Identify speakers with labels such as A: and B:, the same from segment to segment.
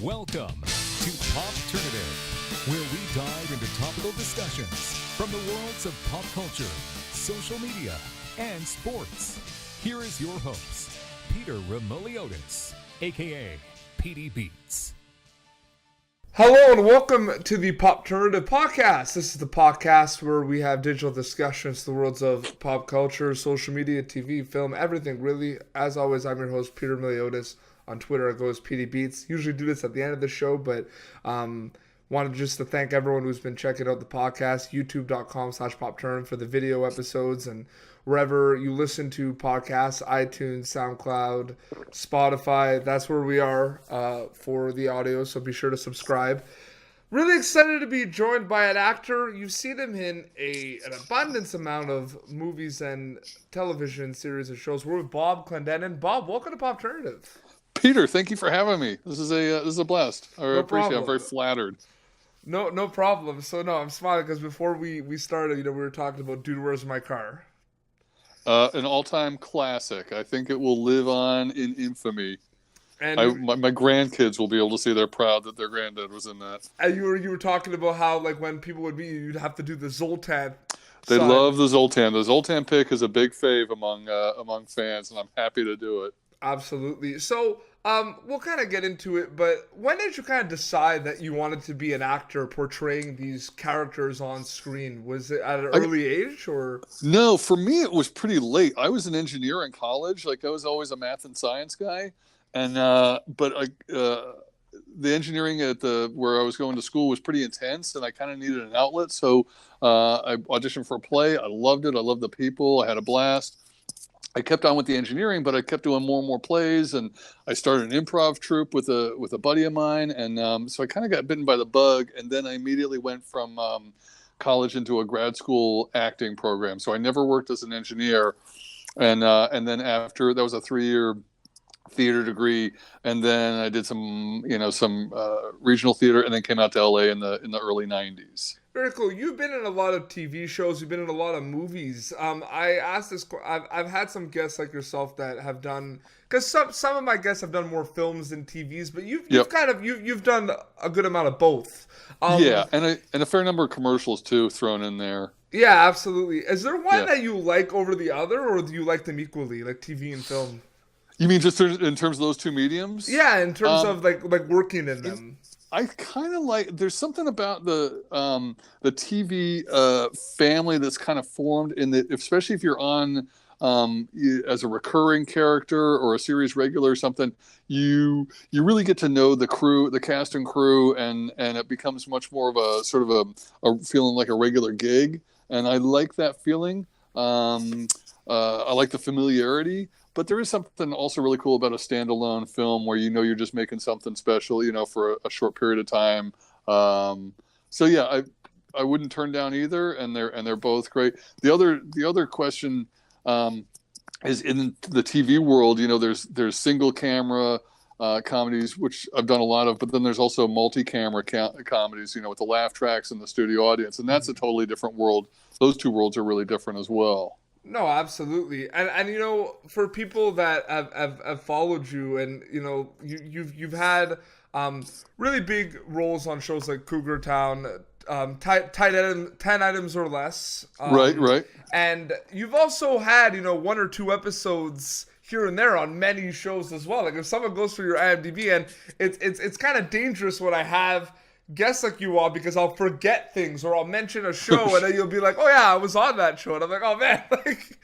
A: Welcome to Popternative, where we dive into topical discussions from the worlds of pop culture, social media, and sports. Here is your host, Peter Remoliotis, aka PD Beats.
B: Hello and welcome to the Popternative podcast. This is the podcast where we have digital discussions, the worlds of pop culture, social media, TV, film, everything really. As always, I'm your host, Peter Remoliotis. On Twitter, it goes PD Beats. Usually do this at the end of the show, but wanted just to thank everyone who's been checking out the podcast, youtube.com/popturn for the video episodes, and wherever you listen to podcasts, iTunes, SoundCloud, Spotify, that's where we are for the audio, so be sure to subscribe. Really excited to be joined by an actor. You've seen him in an abundance amount of movies and television series and shows. We're with Bob Clendenin. Bob, welcome to Popternative.
C: Peter, thank you for having me. This is a blast. I appreciate it. I'm very flattered.
B: No problem. So I'm smiling because before we started, we were talking about Dude, Where's My Car?
C: An all-time classic. I think it will live on in infamy. And my grandkids will be able to see they're proud that their granddad was in that.
B: And you were talking about how when people would meet you, you'd have to do the Zoltan.
C: They love the Zoltan. The Zoltan pick is a big fave among fans, and I'm happy to do it.
B: Absolutely. So we'll kind of get into it, but when did you kind of decide that you wanted to be an actor portraying these characters on screen? Was it at an early age or?
C: No, for me it was pretty late. I was an engineer in college. I was always a math and science guy, and the engineering at where I was going to school was pretty intense, and I kind of needed an outlet. So I auditioned for a play. I loved it. I loved the people. I had a blast. I kept on with the engineering, but I kept doing more and more plays, and I started an improv troupe with a buddy of mine, and so I kind of got bitten by the bug, and then I immediately went from college into a grad school acting program. So I never worked as an engineer, and then after that was a 3-year theater degree, and then I did some regional theater, and then came out to LA in the early 90s.
B: Very cool. You've been in a lot of TV shows. You've been in a lot of movies. I asked this. I've had some guests like yourself that have done, because some of my guests have done more films than TVs, but you've done a good amount of both.
C: And a fair number of commercials too thrown in there.
B: Yeah, absolutely. Is there one that you like over the other, or do you like them equally, like TV and film?
C: You mean just in terms of those two mediums?
B: Yeah, in terms of like working in them.
C: I kind of like. There's something about the TV family that's kind of formed in that, especially if you're on as a recurring character or a series regular or something, you really get to know the crew, the cast and crew, and it becomes much more of a sort of a feeling like a regular gig, and I like that feeling. I like the familiarity. But there is something also really cool about a standalone film where you're just making something special, for a short period of time. So yeah, I wouldn't turn down either, and they're both great. The other question is in the TV world. There's single camera comedies, which I've done a lot of, but then there's also multi-camera comedies, with the laugh tracks and the studio audience, and that's a totally different world. Those two worlds are really different as well.
B: No, absolutely, and for people that have followed you, and you've had really big roles on shows like Cougar Town, 10 items or less,
C: right,
B: and you've also had 1 or 2 episodes here and there on many shows as well. Like if someone goes through your IMDb, and it's kind of dangerous when I have guests like you all, because I'll forget things or I'll mention a show and then you'll be like, oh yeah, I was on that show, and I'm like, oh man,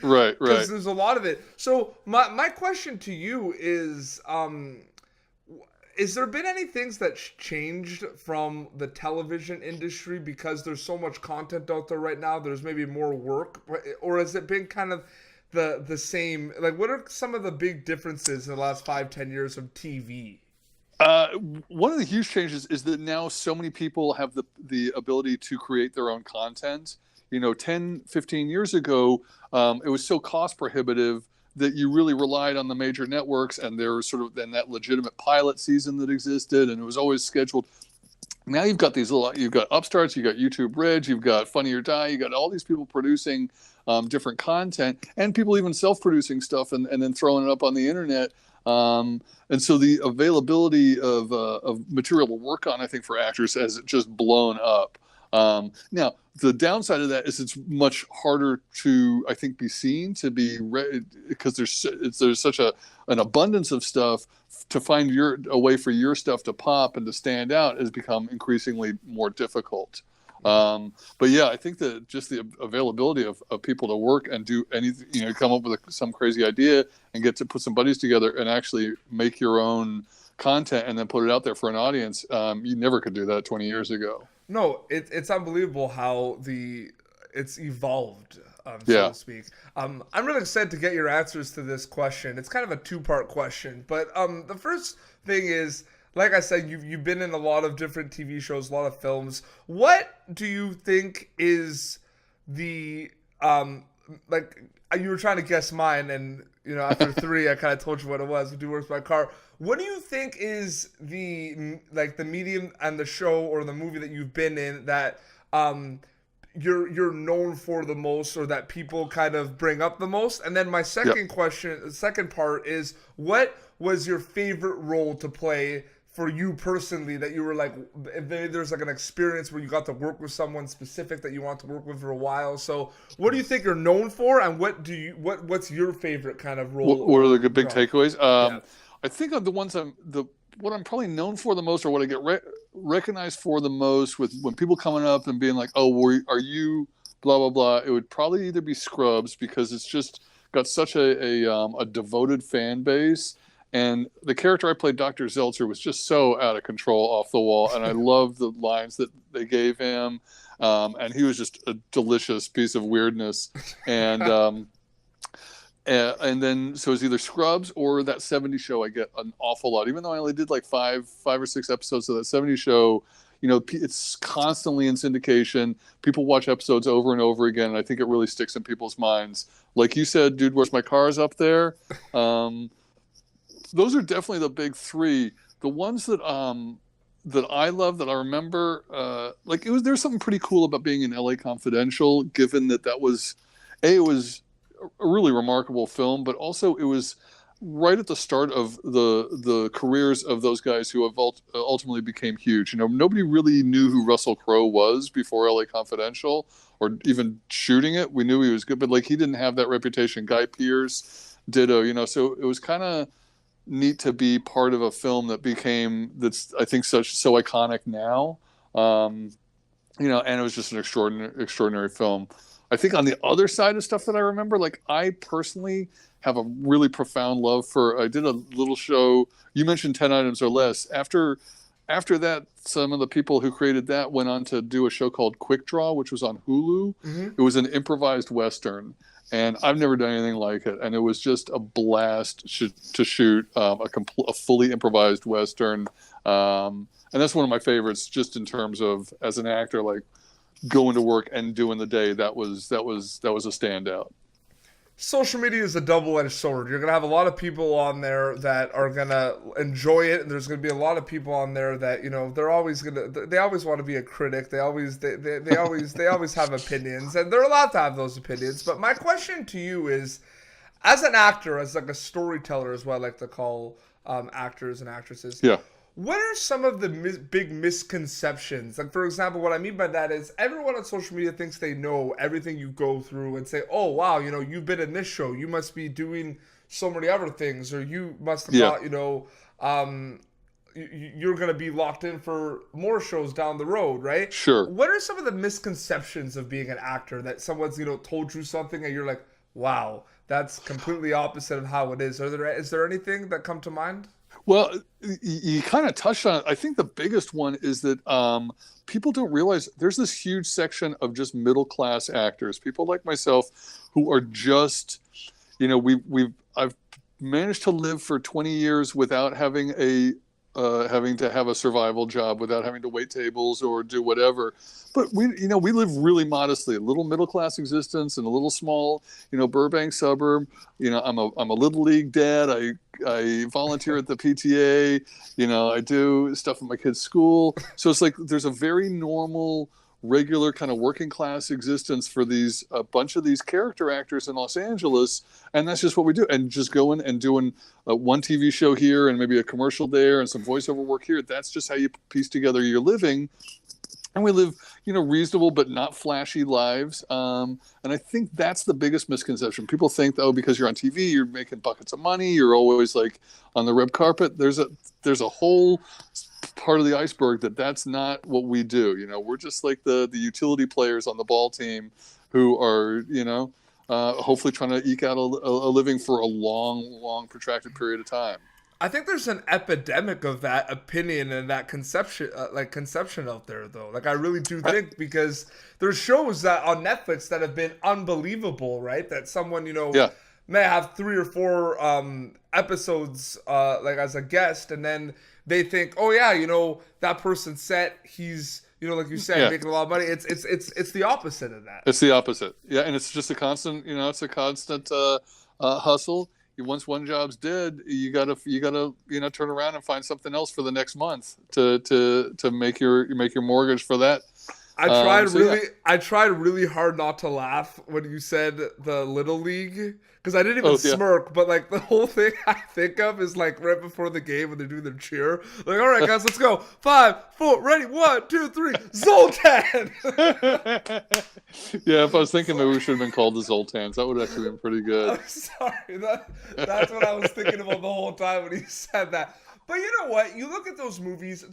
C: right,
B: because there's a lot of it. So my question to you is there been any things that changed from the television industry because there's so much content out there right now? There's maybe more work, or has it been kind of the same? Like, what are some of the big differences in the last 5-10 years of TV?
C: One of the huge changes is that now so many people have the ability to create their own content. 10, 15 years ago, it was so cost prohibitive that you really relied on the major networks, and there was sort of then that legitimate pilot season that existed, and it was always scheduled. Now you've got you've got upstarts, you've got YouTube Red, you've got Funny or Die, you've got all these people producing different content, and people even self-producing stuff and then throwing it up on the internet. And so the availability of material to work on, I think, for actors has just blown up. Now, the downside of that is it's much harder to, I think, be seen, to be because there's such an abundance of stuff. To find a way for your stuff to pop and to stand out has become increasingly more difficult. But yeah, I think that just the availability of people to work and do anything, come up with some crazy idea and get to put some buddies together and actually make your own content and then put it out there for an audience. You never could do that 20 years ago.
B: No, it's unbelievable how it's evolved, so to speak. I'm really excited to get your answers to this question. It's kind of a two-part question, but the first thing is, like I said, you've been in a lot of different TV shows, a lot of films. What do you think is the like you were trying to guess mine, and after three, I kind of told you what it was. Do Works by Car. What do you think is the medium and the show or the movie that you've been in that you're known for the most, or that people kind of bring up the most? And then my second question, the second part is, what was your favorite role to play for you personally, that you were like, there's like an experience where you got to work with someone specific that you want to work with for a while? So what do you think you're known for, and what's your favorite kind of role?
C: What are the big takeaways? I think of the ones what I'm probably known for the most, or what I get recognized for the most, with when people coming up and being like, "Oh, are you blah blah blah?" It would probably either be Scrubs, because it's just got such a devoted fan base, and the character I played, Dr. Zeltzer, was just so out of control, off the wall, and I loved the lines that they gave him, and he was just a delicious piece of weirdness, and. And then, so it's either Scrubs or that 70s show. I get an awful lot, even though I only did like five or six episodes of that 70s show. It's constantly in syndication. People watch episodes over and over again, and I think it really sticks in people's minds. Like you said, Dude, Where's My Car is up there. Those are definitely the big three. The ones that I love, that I remember, there's something pretty cool about being in LA Confidential, given that was, it was a really remarkable film, but also it was right at the start of the careers of those guys who have ultimately became huge. Nobody really knew who Russell Crowe was before LA Confidential, or even shooting it. We knew he was good, but he didn't have that reputation. Guy Pearce, ditto. So it was kind of neat to be part of a film that's I think so iconic now. And it was just an extraordinary film. I think on the other side of stuff that I remember, I personally have a really profound love for, I did a little show, you mentioned 10 Items or Less. After that, some of the people who created that went on to do a show called Quick Draw, which was on Hulu. Mm-hmm. It was an improvised Western, and I've never done anything like it. And it was just a blast to shoot a fully improvised Western. And that's one of my favorites, just in terms of, as an actor, going to work and doing the day. That was a standout.
B: Social media is a double-edged sword. You're gonna have a lot of people on there that are gonna enjoy it, and there's gonna be a lot of people on there that they always want to be a critic. They always have opinions, and they're allowed to have those opinions. But my question to you is, as an actor, as a storyteller, is what I like to call actors and actresses.
C: Yeah.
B: What are some of the big misconceptions? For example, what I mean by that is, everyone on social media thinks they know everything you go through, and say, "Oh, wow, you've been in this show. You must be doing so many other things, or you must have thought, you're going to be locked in for more shows down the road," right?
C: Sure.
B: What are some of the misconceptions of being an actor, that someone's told you something and you're like, "Wow, that's completely opposite of how it is"? Is there anything that come to mind?
C: Well, you kind of touched on it. I think the biggest one is that people don't realize there's this huge section of just middle-class actors, people like myself, who are just, I've managed to live for 20 years without having to have a survival job, without having to wait tables or do whatever. But we live really modestly, a little middle-class existence in a little small, Burbank suburb. I'm a little league dad. I volunteer at the PTA. I do stuff at my kids' school. So it's there's a very normal regular kind of working class existence for a bunch of these character actors in Los Angeles, and that's just what we do. And just going and doing one TV show here and maybe a commercial there and some voiceover work here. That's just how you piece together your living. And we live, reasonable but not flashy lives. And I think that's the biggest misconception. People think, because you're on TV, you're making buckets of money. You're always like on the red carpet. There's a whole part of the iceberg that's not what we do. We're just like the utility players on the ball team who are, hopefully trying to eke out a living for a long, protracted period of time.
B: I think there's an epidemic of that opinion and that conception out there, though. Like, I really do think, because there's shows that on Netflix that have been unbelievable, right? That someone, may have 3 or 4 episodes, as a guest, and then they think, oh yeah, that person's set, he's, like you said, making a lot of money. It's the opposite of that.
C: It's the opposite. Yeah, and it's just a constant, it's a constant hustle. Once one job's dead, you gotta turn around and find something else for the next month to make your mortgage for that.
B: I tried really hard not to laugh when you said the Little League, because I didn't even smirk, but like the whole thing I think of is like right before the game when they're doing their cheer. Like, all right, guys, let's go. 5, 4, ready, 1, 2, 3, Zoltan.
C: Yeah, if I was thinking maybe we should have been called the Zoltans, that would have actually been pretty good.
B: I'm sorry, that's what I was thinking about the whole time when he said that. But you know what? You look at those movies,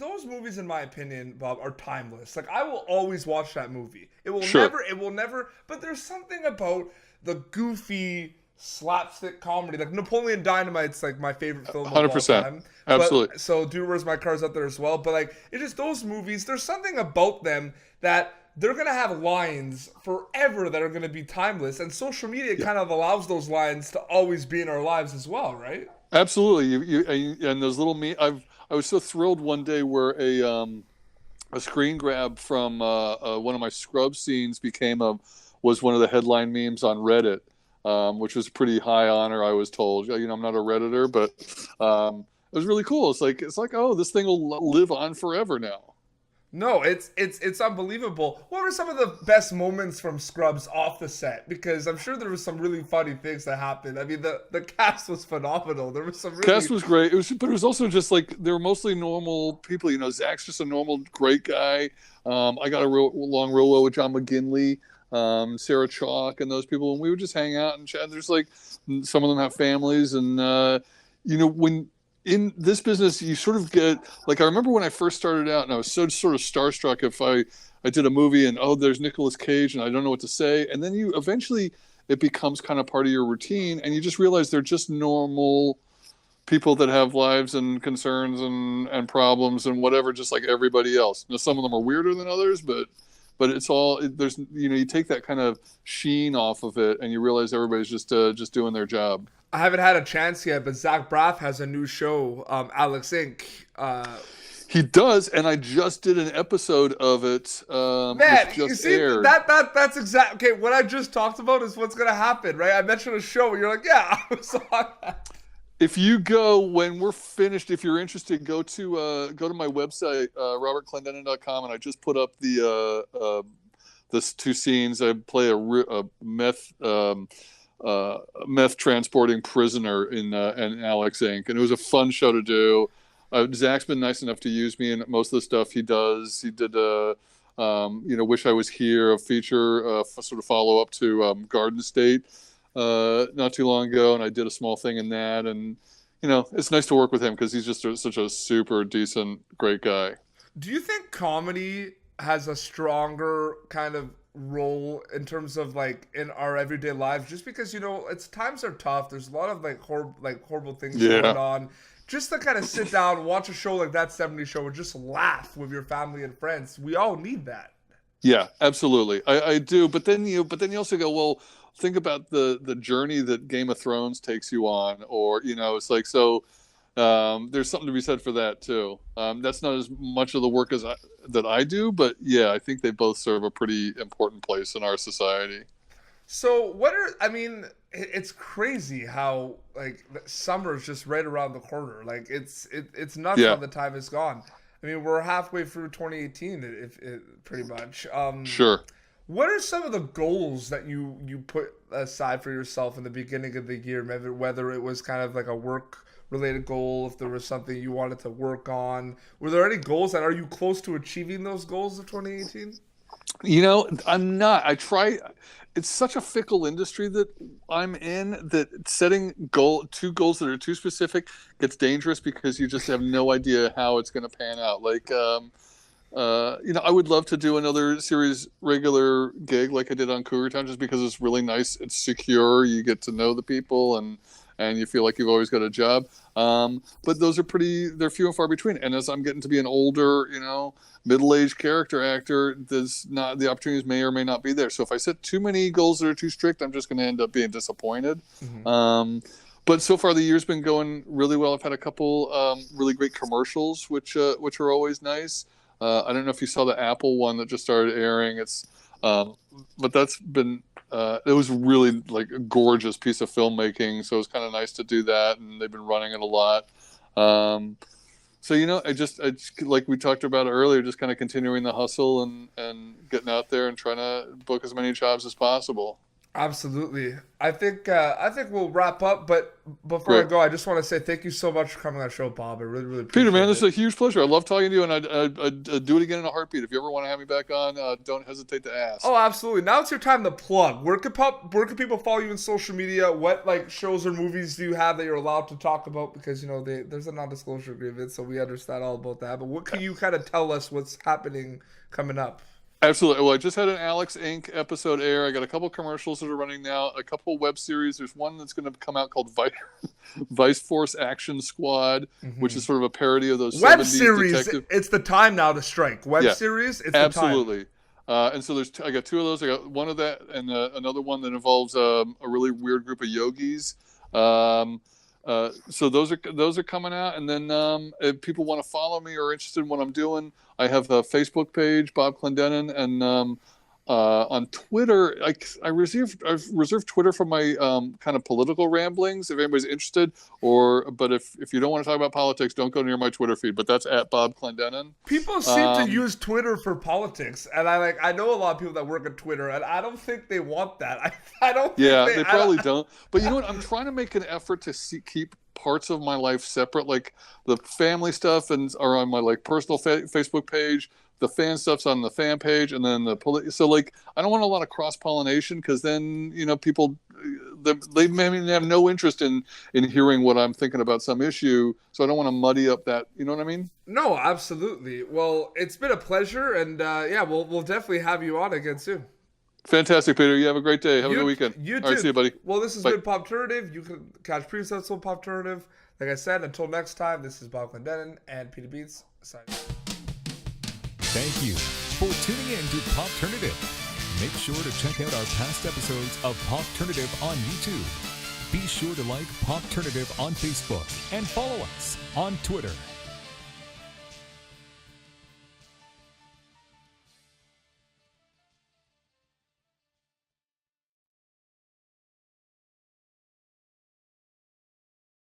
B: in my opinion, Bob, are timeless. Like, I will always watch that movie. It will never, but there's something about the goofy slapstick comedy. Like, Napoleon Dynamite's like my favorite film of 100%. All time.
C: Absolutely.
B: So Do Where's My Car's out there as well. But like, it's just those movies, there's something about them that they're going to have lines forever that are going to be timeless. And social media kind of allows those lines to always be in our lives as well, right?
C: Absolutely. And those little I was so thrilled one day where a screen grab from one of my Scrubs scenes was one of the headline memes on Reddit, which was a pretty high honor, I was told. I'm not a Redditor, but it was really cool. It's like, oh, this thing will live on forever now.
B: No, it's unbelievable. What were some of the best moments from Scrubs off the set? Because I'm sure there was some really funny things that happened. I mean, the cast was phenomenal. There was some
C: cast was great. But it was also just like they were mostly normal people. Zach's just a normal, great guy. I got a real well with John McGinley, Sarah Chalk, and those people, and we would just hang out and chat. There's like some of them have families, and when. In this business, you sort of get, like, I remember when I first started out and I was so sort of starstruck if I did a movie and, there's Nicolas Cage and I don't know what to say. And then it becomes kind of part of your routine and you just realize they're just normal people that have lives and concerns and problems and whatever, just like everybody else. Now, some of them are weirder than others, but it's all, there's, you take that kind of sheen off of it and you realize everybody's just doing their job.
B: I haven't had a chance yet, but Zach Braff has a new show, Alex Inc.
C: He does, and I just did an episode of it.
B: Man, you see, aired. That's exactly okay. What I just talked about is what's going to happen, right? I mentioned a show, and you're like, yeah, I was on that.
C: If you go when we're finished, if you're interested, go to my website, robertclendenin.com, and I just put up the 2 scenes. I play a meth transporting prisoner in Alex Inc. And it was a fun show to do. Zach's been nice enough to use me in most of the stuff he does. He did Wish I Was Here, a feature sort of follow up to Garden State not too long ago, and I did a small thing in that. And it's nice to work with him because he's just such a super decent, great guy.
B: Do you think comedy has a stronger kind of role in terms of like in our everyday lives, just because it's times are tough, there's a lot of horrible things going on, just to kind of sit down, watch a show like That 70s Show, or just laugh with your family and friends? We all need that.
C: Yeah, absolutely. I do, but then you also go, well, think about the journey that Game of Thrones takes you on, or it's like, so there's something to be said for that too. That's not as much of the work that I do, but yeah, I think they both serve a pretty important place in our society.
B: So it's crazy how like summer is just right around the corner. Like it's nuts how the time is gone. I mean, we're halfway through 2018, pretty much.
C: Sure.
B: What are some of the goals that you put aside for yourself in the beginning of the year? Maybe whether it was kind of like a work-related goal, if there was something you wanted to work on. Were there any goals, and are you close to achieving those goals of 2018?
C: I'm not. I try. It's such a fickle industry that I'm in that setting two goals that are too specific gets dangerous because you just have no idea how it's going to pan out. Like, I would love to do another series regular gig like I did on Cougar Town, just because it's really nice. It's secure. You get to know the people and you feel like you've always got a job. But those are they're few and far between. And as I'm getting to be an older, middle-aged character actor, the opportunities may or may not be there. So if I set too many goals that are too strict, I'm just going to end up being disappointed. Mm-hmm. But so far the year's been going really well. I've had a couple really great commercials, which are always nice. I don't know if you saw the Apple one that just started airing. But that's been, it was really like a gorgeous piece of filmmaking. So it was kind of nice to do that. And they've been running it a lot. So, I just like we talked about earlier, just kind of continuing the hustle and getting out there and trying to book as many jobs as possible.
B: Absolutely. I think we'll wrap up, but before I go, I just want to say thank you so much for coming on the show, Bob. I really, really appreciate it.
C: Peter, man, this is a huge pleasure. I love talking to you, and I'd do it again in a heartbeat. If you ever want to have me back on, don't hesitate to ask.
B: Oh, absolutely. Now it's your time to plug. Where can people follow you in social media? What shows or movies do you have that you're allowed to talk about? Because there's a non-disclosure agreement, so we understand all about that. But what can you kind of tell us what's happening coming up?
C: Absolutely. Well, I just had an Alex Inc. episode air. I got a couple commercials that are running now, a couple web series. There's one that's going to come out called Vice Force Action Squad, which is sort of a parody of those
B: web
C: 70s
B: series.
C: detective.
B: It's the time now to strike. Web series, it's
C: absolutely.
B: the time.
C: And so I got two of those. I got one of that and another one that involves a really weird group of yogis. So those are coming out, and then if people want to follow me or are interested in what I'm doing, I have a Facebook page, Bob Clendenin, and on Twitter, I've reserved Twitter for my kind of political ramblings if anybody's interested. But if you don't want to talk about politics, don't go near my Twitter feed. But that's at Bob Clendenin.
B: People seem to use Twitter for politics, and I know a lot of people that work at Twitter, and I don't think they want that. I don't.
C: Yeah, they probably don't. But you know what? I'm trying to make an effort to keep parts of my life separate, like the family stuff are on my personal Facebook page. The fan stuff's on the fan page, and then so I don't want a lot of cross-pollination, because then people they may have no interest in hearing what I'm thinking about some issue, so I don't want to muddy up that. You know what I mean?
B: No, absolutely. Well, it's been a pleasure, and we'll definitely have you on again soon.
C: Fantastic, Peter. You have a great day. Have a good weekend.
B: You too.
C: All right, see you, buddy.
B: Well, this has been Popternative. You can catch previous episodes of Popternative. Like I said, until next time, this is Bob Clendenin and Peter Beats signing.
A: Thank you for tuning in to Popternative. Make sure to check out our past episodes of Popternative on YouTube. Be sure to like Popternative on Facebook and follow us on Twitter.